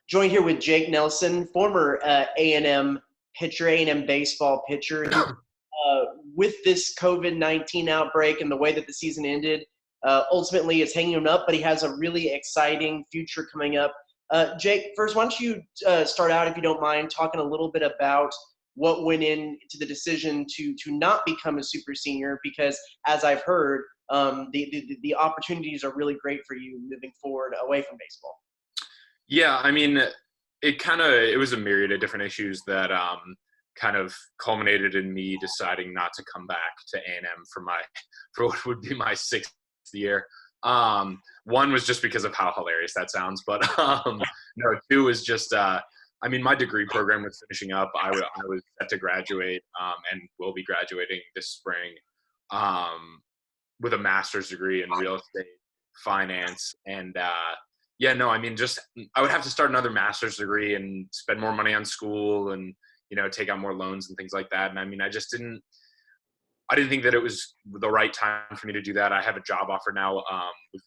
Joined here with Jake Nelson, former A&M pitcher, A&M baseball pitcher. He, with this COVID-19 outbreak and the way that the season ended, ultimately is hanging him up, but he has a really exciting future coming up. Jake, first, why don't you start out, if you don't mind, talking a little bit about what went into the decision to not become a super senior, because as I've heard, the opportunities are really great for you moving forward away from baseball. Yeah, I mean, it was a myriad of different issues that kind of culminated in me deciding not to come back to A&M for what would be my sixth year. One was just because of how hilarious that sounds, but no, two was just my degree program was finishing up. I was set to graduate and will be graduating this spring with a master's degree in real estate finance. And just I would have to start another master's degree and spend more money on school and, take out more loans and things like that. And I didn't think that it was the right time for me to do that. I have a job offer now with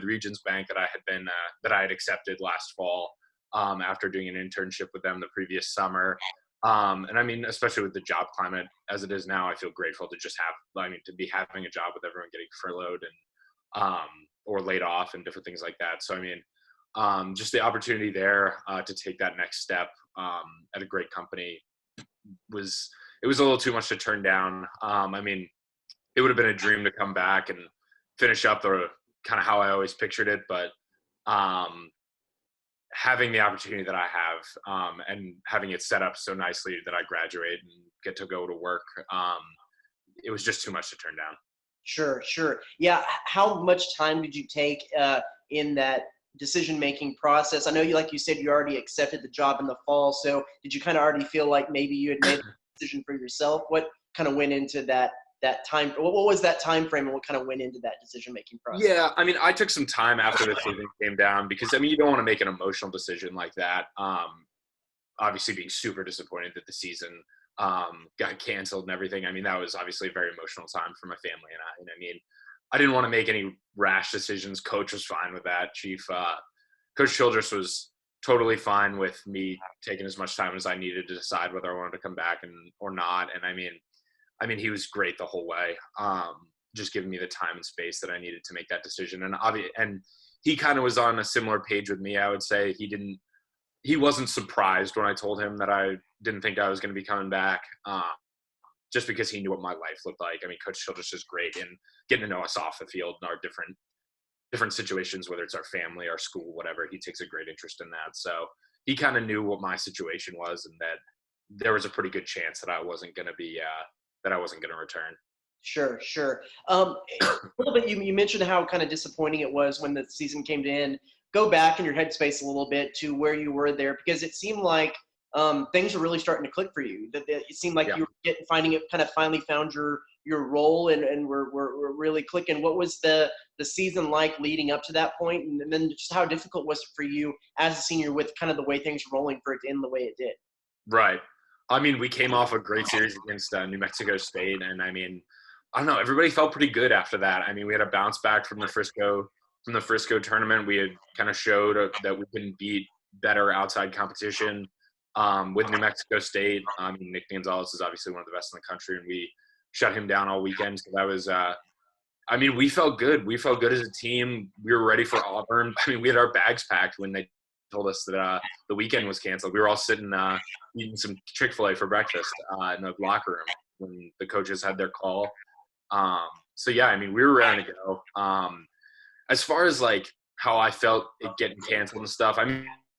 Regions Bank that I had accepted last fall after doing an internship with them the previous summer. Especially with the job climate as it is now, I feel grateful to just to be having a job with everyone getting furloughed and or laid off and different things like that. So just the opportunity there to take that next step at a great company was a little too much to turn down. It would have been a dream to come back and finish up the kind of how I always pictured it, but having the opportunity that I have and having it set up so nicely that I graduate and get to go to work, it was just too much to turn down. Sure. Yeah. How much time did you take in that decision-making process? I know like you said, you already accepted the job in the fall. So did you kind of already feel like maybe you had made a decision for yourself? What kind of went into that time? What was that time frame and what kind of went into that decision-making process? Yeah. I took some time after the season came down because, you don't want to make an emotional decision like that. Obviously being super disappointed that the season got canceled and everything. That was obviously a very emotional time for my family and I. And I didn't want to make any rash decisions. Coach was fine with that. Coach Childress was totally fine with me taking as much time as I needed to decide whether I wanted to come back or not. And he was great the whole way. Just giving me the time and space that I needed to make that decision. And he kind of was on a similar page with me. I would say he wasn't surprised when I told him that I didn't think I was going to be coming back, just because he knew what my life looked like. Coach Childress is great in getting to know us off the field in our different situations, whether it's our family, our school, whatever. He takes a great interest in that. So he kind of knew what my situation was and that there was a pretty good chance that I wasn't going to return. Sure. A little bit, you mentioned how kind of disappointing it was when the season came to end. Go back in your headspace a little bit to where you were there, because it seemed like things were really starting to click for you. It seemed like you were finally found your role and were really clicking. What was the season like leading up to that point, and then just how difficult was it for you as a senior with kind of the way things were rolling for it to end the way it did? Right. We came off a great series against New Mexico State, and I don't know, everybody felt pretty good after that. We had a bounce back from the Frisco tournament. We had kind of showed that we can beat better outside competition with New Mexico State. Nick Gonzalez is obviously one of the best in the country, and we shut him down all weekend. So that was, we felt good. We felt good as a team. We were ready for Auburn. We had our bags packed when they told us that the weekend was canceled. We were all sitting eating some Chick-fil-A for breakfast in the locker room when the coaches had their call. We were ready to go. As far as like how I felt it getting canceled and stuff,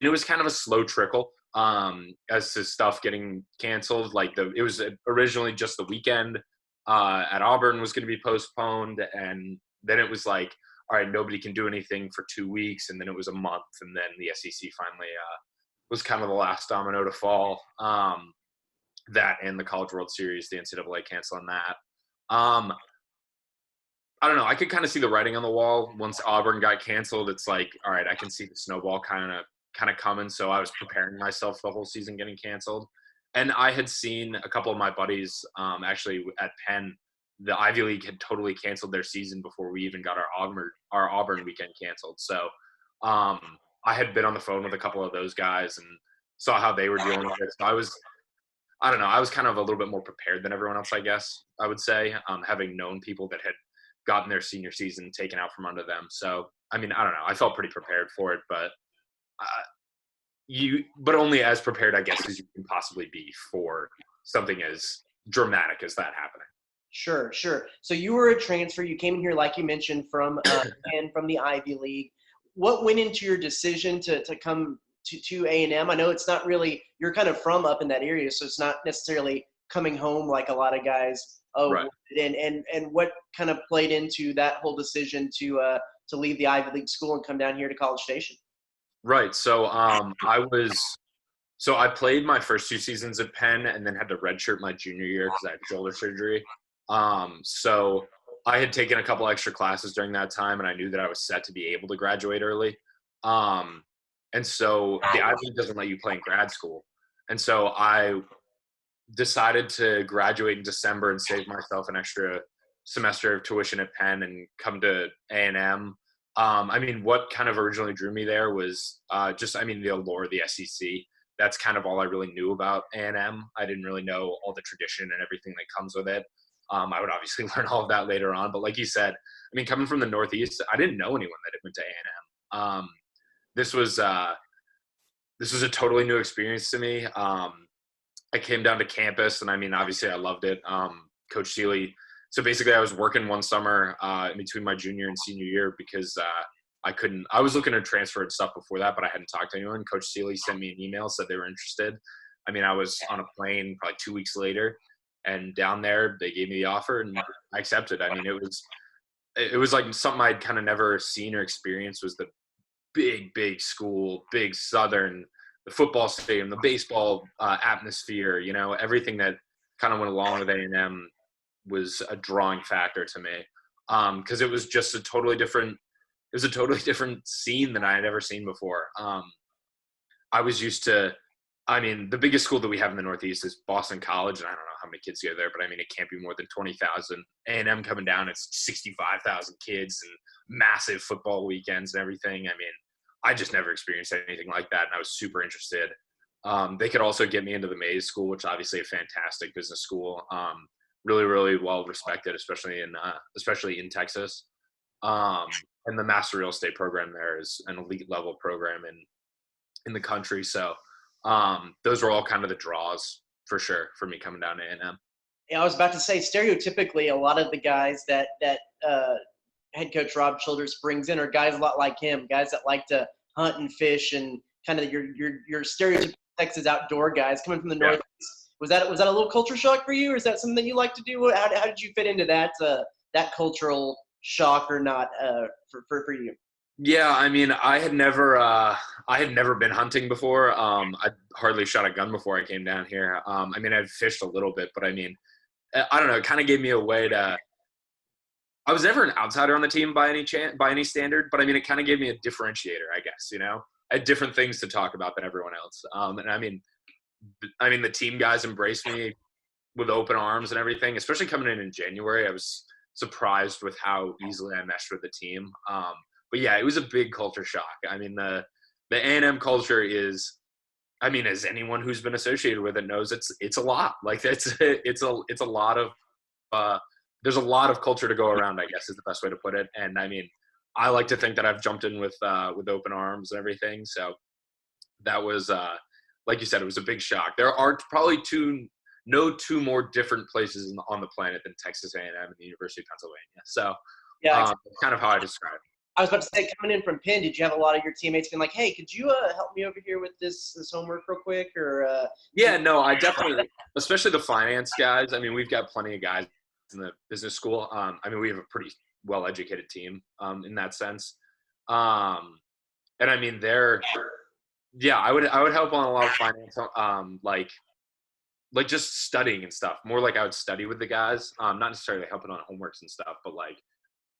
it was kind of a slow trickle as to stuff getting canceled. It was originally just the weekend at Auburn was going to be postponed, and then it was like, all right, nobody can do anything for 2 weeks, and then it was a month, and then the SEC finally was kind of the last domino to fall. That and the College World Series, the NCAA canceling that. I don't know. I could kind of see the writing on the wall. Once Auburn got canceled, it's like, all right, I can see the snowball kind of coming. So I was preparing myself the whole season getting canceled. And I had seen a couple of my buddies actually at Penn, the Ivy League had totally canceled their season before we even got our Auburn weekend canceled. So I had been on the phone with a couple of those guys and saw how they were dealing with it. So I don't know, I was kind of a little bit more prepared than everyone else, I guess I would say, having known people that had gotten their senior season taken out from under them. So, I mean, I don't know, I felt pretty prepared for it, but but only as prepared, I guess, as you can possibly be for something as dramatic as that happening. Sure, sure. So you were a transfer. You came in here, like you mentioned, from and from the Ivy League. What went into your decision to come to A&M? I know it's not really, you're kind of from up in that area, so it's not necessarily coming home like a lot of guys. Oh, Right. and what kind of played into that whole decision to leave the Ivy League school and come down here to College Station? Right. So I played my first 2 seasons at Penn and then had to redshirt my junior year because I had shoulder surgery. So I had taken a couple extra classes during that time, and I knew that I was set to be able to graduate early. And so the Ivy League doesn't let you play in grad school. And so I decided to graduate in December and save myself an extra semester of tuition at Penn and come to A&M. I mean, what kind of originally drew me there was the allure of the SEC. That's kind of all I really knew about A&M. I didn't really know all the tradition and everything that comes with it. I would obviously learn all of that later on. But like you said, I mean, coming from the Northeast, I didn't know anyone that had went to A&M. This was a totally new experience to me. I came down to campus, and I mean, obviously, I loved it. Coach Seeley. So basically, I was working one summer in between my junior and senior year because I was looking to transfer and stuff before that, but I hadn't talked to anyone. Coach Seeley sent me an email, said they were interested. I mean, I was on a plane probably 2 weeks later, and down there, they gave me the offer, and I accepted. I mean, it was like something I'd kind of never seen or experienced. Was the big school, big Southern, the football stadium, the baseball atmosphere, everything that kind of went along with A&M was a drawing factor to me. Because it was just a totally different scene than I had ever seen before. I was used to, I mean, the biggest school that we have in the Northeast is Boston College, and I don't know how many kids go there, but I mean, it can't be more than 20,000. A&M coming down, it's 65,000 kids and massive football weekends and everything. I mean, I just never experienced anything like that, and I was super interested. They could also get me into the Mays School, which obviously a fantastic business school, really, really well respected, especially in Texas. And the Master Real Estate program there is an elite level program in the country. So those were all kind of the draws for sure for me coming down to A&M. Yeah, I was about to say, stereotypically, a lot of the guys that head coach Rob Childress brings in are guys a lot like him, guys that like to hunt and fish and kind of your stereotypical Texas outdoor guys coming from the Northeast. Was that a little culture shock for you, or is that something that you like to do? How did you fit into that cultural shock or not for you? Yeah, I mean, I had never been hunting before. I hardly shot a gun before I came down here. I mean, I'd fished a little bit, but I mean, I don't know. It kind of gave me a way to. I was never an outsider on the team by any standard, but I mean, it kind of gave me a differentiator, I guess. I had different things to talk about than everyone else. And I mean, the team guys embraced me with open arms and everything. Especially coming in January, I was surprised with how easily I meshed with the team. But yeah, it was a big culture shock. I mean, the A&M culture is, I mean, as anyone who's been associated with it knows, it's a lot. Like it's a lot of there's a lot of culture to go around, I guess is the best way to put it. And I mean, I like to think that I've jumped in with open arms and everything. So that was like you said, it was a big shock. There are probably no two more different places on the planet than Texas A&M and the University of Pennsylvania. So Yeah, that's kind of how I describe it. I was about to say, coming in from Penn, did you have a lot of your teammates being like, "Hey, could you help me over here with this homework real quick?" Or yeah, no, I definitely, especially the finance guys. I mean, we've got plenty of guys in the business school. I mean, we have a pretty well-educated team in that sense. And I mean, I would help on a lot of finance, like just studying and stuff. More like I would study with the guys, not necessarily helping on homeworks and stuff, but like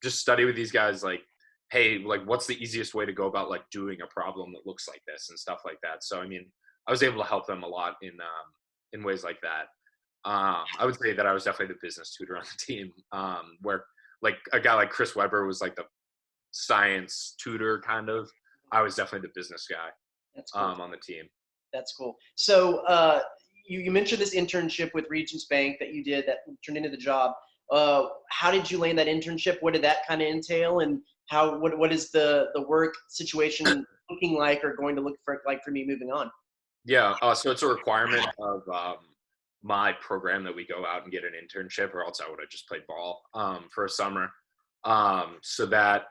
just study with these guys. Like, hey, like what's the easiest way to go about like doing a problem that looks like this and stuff like that. So I mean, I was able to help them a lot in ways like that. I would say that I was definitely the business tutor on the team, where like a guy like Chris Webber was like the science tutor kind of. I was definitely the business guy That's cool. on the team. That's cool. So you mentioned this internship with Regions Bank that you did that turned into the job. How did you land that internship? What did that kind of entail, and what is the work situation looking like, or going to look for like for me moving on? Yeah, so it's a requirement of my program that we go out and get an internship, or else I would have just played ball for a summer. So that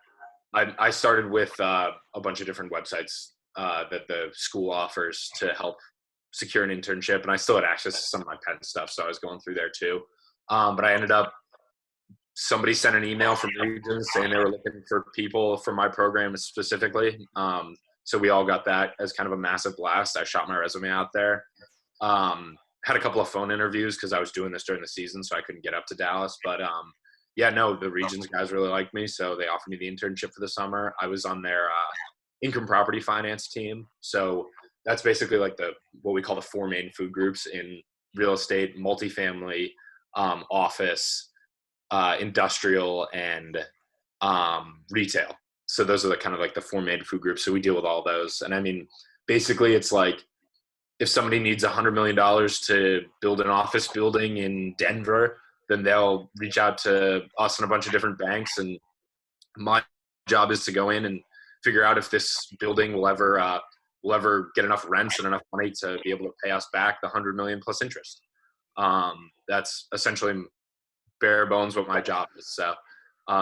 I started with a bunch of different websites that the school offers to help secure an internship, and I still had access to some of my Penn stuff, so I was going through there too. But I ended up somebody sent an email from Regions saying they were looking for people for my program specifically. So we all got that as kind of a massive blast. I shot my resume out there. Had a couple of phone interviews because I was doing this during the season, so I couldn't get up to Dallas. But yeah, no, the Regions guys really liked me, so they offered me the internship for the summer. I was on their income property finance team. So that's basically like what we call the four main food groups in real estate: multifamily, office, industrial, and retail. So those are the kind of like the four main food groups. So we deal with all those. And I mean, basically it's like if somebody needs $100 million to build an office building in Denver, then they'll reach out to us and a bunch of different banks. And my job is to go in and figure out if this building will ever get enough rents and enough money to be able to pay us back the 100 million plus interest. That's essentially bare bones what my job is. So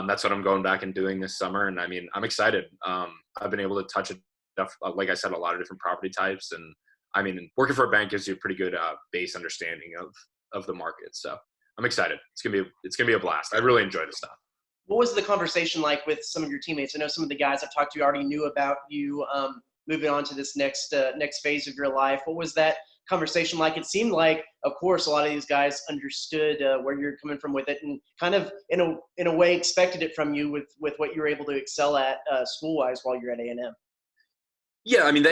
that's what I'm going back and doing this summer. And I mean, I'm excited. I've been able to touch like I said, a lot of different property types. And I mean, working for a bank gives you a pretty good base understanding of the market. So I'm excited. It's gonna be a blast. I really enjoy this stuff. What was the conversation like with some of your teammates? I know some of the guys I've talked to already knew about you moving on to this next phase of your life. What was that conversation like? It seemed like, of course, a lot of these guys understood where you're coming from with it, and kind of in a way expected it from you with what you were able to excel at school wise while you're at A&M. Yeah, I mean,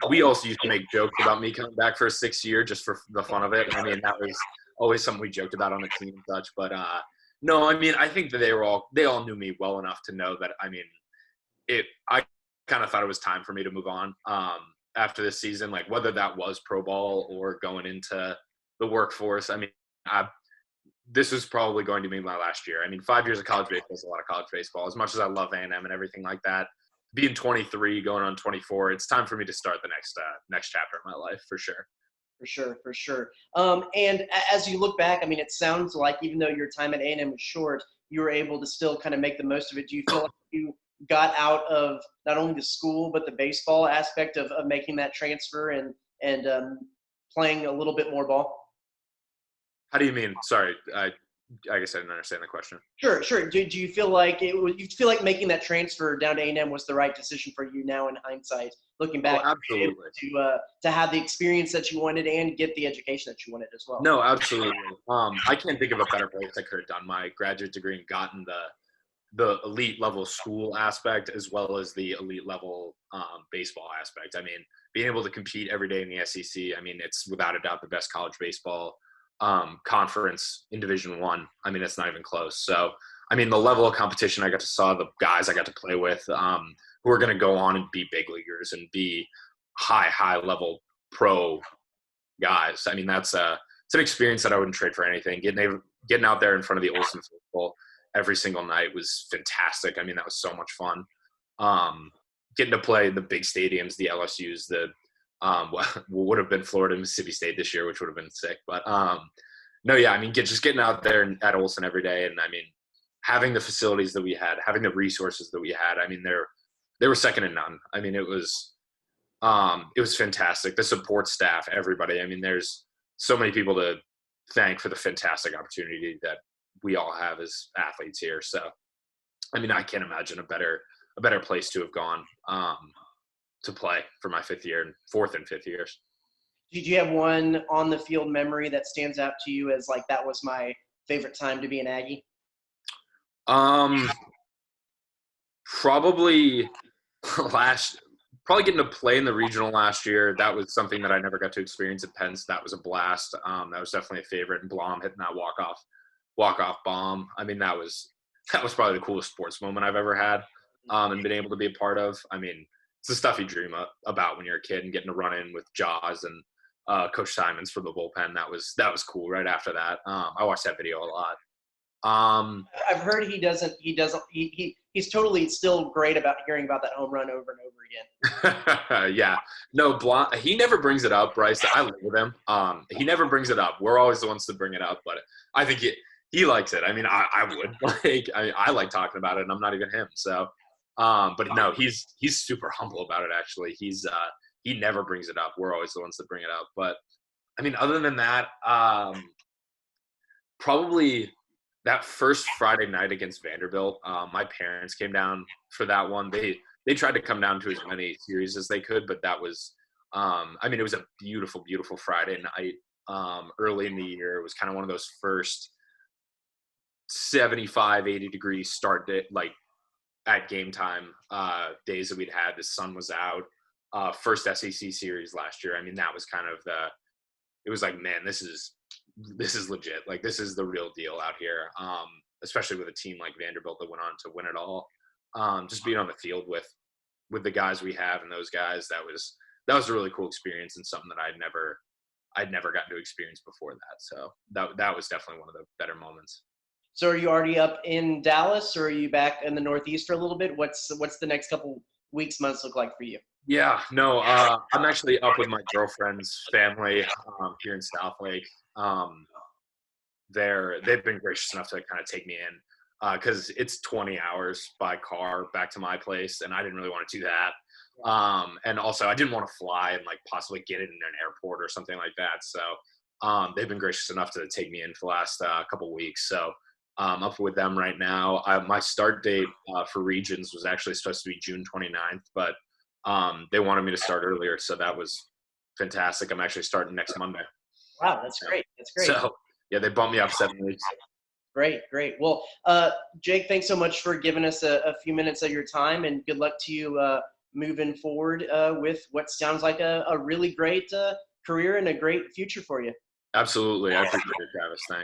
we also used to make jokes about me coming back for a sixth year just for the fun of it. I mean, that was always something we joked about on the team and such. But no, I mean, I think that they all knew me well enough to know that, I mean, I kind of thought it was time for me to move on after this season, like whether that was pro ball or going into the workforce. I mean, this was probably going to be my last year. I mean, 5 years of college baseball is a lot of college baseball. As much as I love A&M and everything like that, being 23, going on 24, it's time for me to start the next chapter of my life for sure. For sure. And as you look back, I mean, it sounds like even though your time at A&M was short, you were able to still kind of make the most of it. Do you feel like you got out of not only the school but the baseball aspect of making that transfer and playing a little bit more ball? How do you mean? Sorry, I guess I didn't understand the question. Sure. Do you feel like you feel like making that transfer down to A&M was the right decision for you now in hindsight, looking back? Oh, absolutely. To have the experience that you wanted and get the education that you wanted as well. No, absolutely. I can't think of a better place I could have done my graduate degree and gotten the elite level school aspect as well as the elite level baseball aspect. I mean, being able to compete every day in the SEC, I mean, it's without a doubt the best college baseball conference in Division I. I mean, it's not even close. So, I mean, the level of competition I got to saw, the guys I got to play with, who are going to go on and be big leaguers and be high level pro guys. I mean, it's an experience that I wouldn't trade for anything. Getting out there in front of the Olsen faithful every single night was fantastic. I mean, that was so much fun. Getting to play the big stadiums, the LSUs, what would have been Florida and Mississippi State this year, which would have been sick. But no, yeah, I mean, just getting out there at Olsen every day, and I mean, having the facilities that we had, having the resources that we had. I mean, they were second to none. I mean, it was fantastic. The support staff, everybody. I mean, there's so many people to thank for the fantastic opportunity that we all have as athletes here. So, I mean, I can't imagine a better place to have gone to play for my fourth and fifth years. Did you have one on the field memory that stands out to you as like that was my favorite time to be an Aggie? Probably getting to play in the regional last year. That was something that I never got to experience at Penn. So that was a blast. That was definitely a favorite. And Blom hitting that walk-off bomb. I mean, that was probably the coolest sports moment I've ever had, and been able to be a part of. I mean, the stuff you dream about when you're a kid, and getting to run in with Jaws and Coach Simons from the bullpen. That was cool. Right after that, I watched that video a lot. I've heard he's totally still great about hearing about that home run over and over again. Yeah, no, he never brings it up, Bryce. I live with him. He never brings it up. We're always the ones to bring it up, but I think he likes it. I mean, I would like. I like talking about it, and I'm not even him. So, but no, he's super humble about it. Actually, he never brings it up. We're always the ones that bring it up. But I mean, other than that, probably that first Friday night against Vanderbilt, my parents came down for that one. They tried to come down to as many series as they could, but that was, I mean, it was a beautiful, beautiful Friday night early in the year. It was kind of one of those first 75, 80-degree start day, like at game time days that we'd had. The sun was out. First SEC series last year. I mean, that was kind of it was like, man, this is legit. Like, this is the real deal out here. Especially with a team like Vanderbilt that went on to win it all. Just being on the field with the guys we have and those guys, that was a really cool experience, and something that I'd never gotten to experience before that. So that was definitely one of the better moments. So are you already up in Dallas, or are you back in the Northeast for a little bit? What's the next couple weeks, months look like for you? Yeah, no, I'm actually up with my girlfriend's family here in Southlake. They've been gracious enough to kind of take me in because it's 20 hours by car back to my place, and I didn't really want to do that. And also, I didn't want to fly and like possibly get it in an airport or something like that. So they've been gracious enough to take me in for the last couple weeks. So I'm up with them right now. My start date for regions was actually supposed to be June 29th, but they wanted me to start earlier, so that was fantastic. I'm actually starting next Monday. Wow, that's great. That's great. So yeah, they bumped me up 7 weeks. Great. Well, Jake, thanks so much for giving us a few minutes of your time, and good luck to you moving forward with what sounds like a really great career and a great future for you. Absolutely. I appreciate it, Travis. Thanks.